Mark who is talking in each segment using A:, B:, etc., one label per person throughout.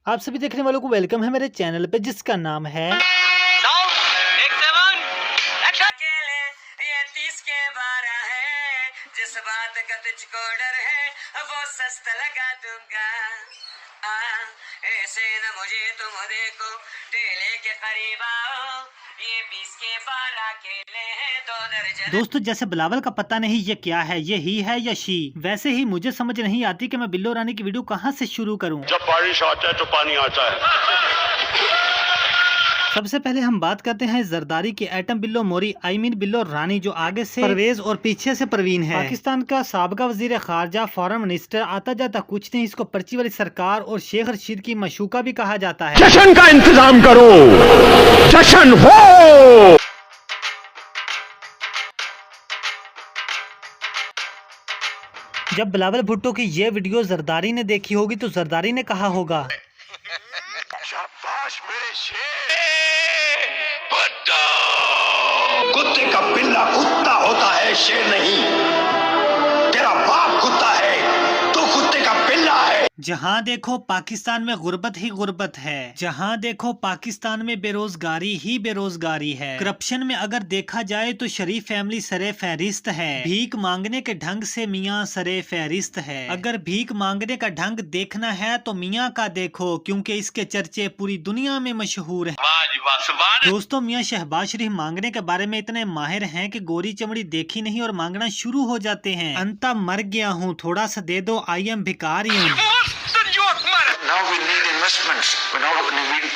A: आप सभी देखने वालों को वेलकम है मेरे चैनल पे जिसका नाम है
B: जिस बात का तुझको डर है वो सस्ता लगा दूंगा। ऐसे न मुझे तुम देखो टेले के करीब आओ, ये 20 के 12 केले हैं 2 दर्जन।
A: दोस्तों जैसे बिलावल का पता नहीं ये क्या है, ये ही है या शी, वैसे ही मुझे समझ नहीं आती कि मैं बिल्लो रानी की वीडियो कहाँ से शुरू करूँ।
C: जब बारिश आता है तो पानी आता है।
A: सबसे पहले हम बात करते हैं जरदारी की एटम बिल्लो मोरी बिल्लो रानी, जो आगे से परवेज और पीछे से परवीन है। पाकिस्तान का साबका वजीर खारजा, फॉरेन मिनिस्टर, आता जाता कुछ नहीं, इसको पर्ची वाली सरकार और शेख रशीद की मशूका भी कहा जाता है।
C: जश्न का इंतजाम करो, जश्न हो।
A: जब बिलावल भुट्टो की ये वीडियो जरदारी ने देखी होगी तो जरदारी ने कहा होगा,
C: शाबाश मेरे शेर। कुत्ते का पिल्ला कुत्ता होता है, शेर नहीं। तेरा बाप कुत्ता है, तू कुत्ते का पिल्ला है।
A: जहाँ देखो पाकिस्तान में गुर्बत ही गुर्बत है, जहाँ देखो पाकिस्तान में बेरोजगारी ही बेरोजगारी है। करप्शन में अगर देखा जाए तो शरीफ फैमिली सरे फहरिस्त है, भीख मांगने के ढंग से मियाँ सरे फहरिस्त है। अगर भीख मांगने का ढंग देखना है तो मियाँ का देखो, क्योंकि इसके चर्चे पूरी दुनिया में मशहूर है। दोस्तों मियाँ शहबाज शरीफ मांगने के बारे में इतने माहिर हैं कि गोरी चमड़ी देखी नहीं और मांगना शुरू हो जाते हैं। अंता मर गया हूँ, थोड़ा सा दे दो, आई एम भिखारी हूँ।
D: Now we need investments. Now we need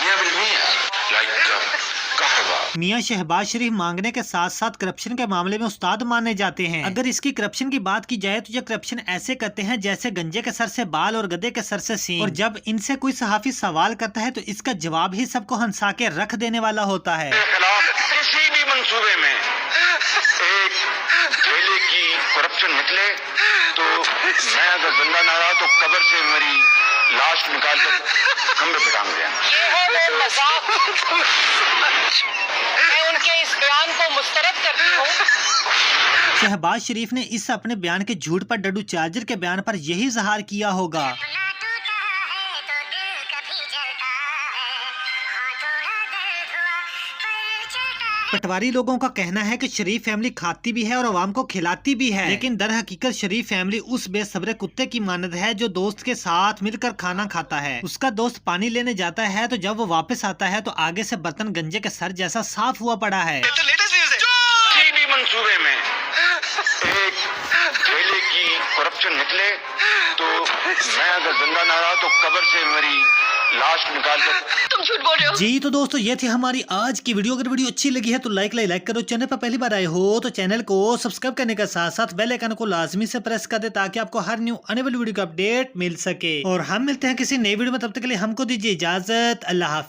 D: 100% like कहरबा।
A: मियाँ शहबाज शरीफ मांगने के साथ साथ करप्शन के मामले में उस्ताद माने जाते हैं। अगर इसकी करप्शन की बात की जाए तो ये करप्शन ऐसे करते हैं जैसे गंजे के सर से बाल और गधे के सर से सींग। और जब इनसे कोई सहाफी सवाल करता है तो इसका जवाब ही सबको हंसा के रख देने वाला होता है।
D: किसी भी मंसूबे में एक ठेले की करप्शन निकले तो मैं अगर जिंदा न रहा तो कब्र से मेरी लाश निकाल कर खंबे पे टांग दिया।
B: ये है वो मजाक। मैं उनके इस बयान को मुस्तरद करती हूँ।
A: शहबाज शरीफ ने इस अपने बयान के झूठ पर डड्डू चार्जर के बयान पर यही इजहार किया होगा। पटवारी लोगों का कहना है कि शरीफ फैमिली खाती भी है और आवाम को खिलाती भी है, लेकिन दर हकीकत शरीफ फैमिली उस बेसब्रे कुत्ते की मानद है जो दोस्त के साथ मिलकर खाना खाता है। उसका दोस्त पानी लेने जाता है तो जब वो वापस आता है तो आगे से बर्तन गंजे के सर जैसा साफ हुआ पड़ा है।
D: किसी भी मंसूबे में एक ठेले की करप्शन निकले तो मैं अगर जिंदा न रहा तो कब्र से मेरी लाश निकाल कर।
B: तुम झूठ बोल रहे हो।
A: जी तो दोस्तों ये थी हमारी आज की वीडियो। अगर वीडियो अच्छी लगी है तो लाइक करो। चैनल पर पहली बार आए हो तो चैनल को सब्सक्राइब करने के साथ साथ बेल आइकन को लाजमी से प्रेस कर दे ताकि आपको हर न्यू आने वाली वीडियो का अपडेट मिल सके। और हम मिलते हैं किसी नई वीडियो में, तब तक के लिए हमको दीजिए इजाजत। अल्लाह हाफिज।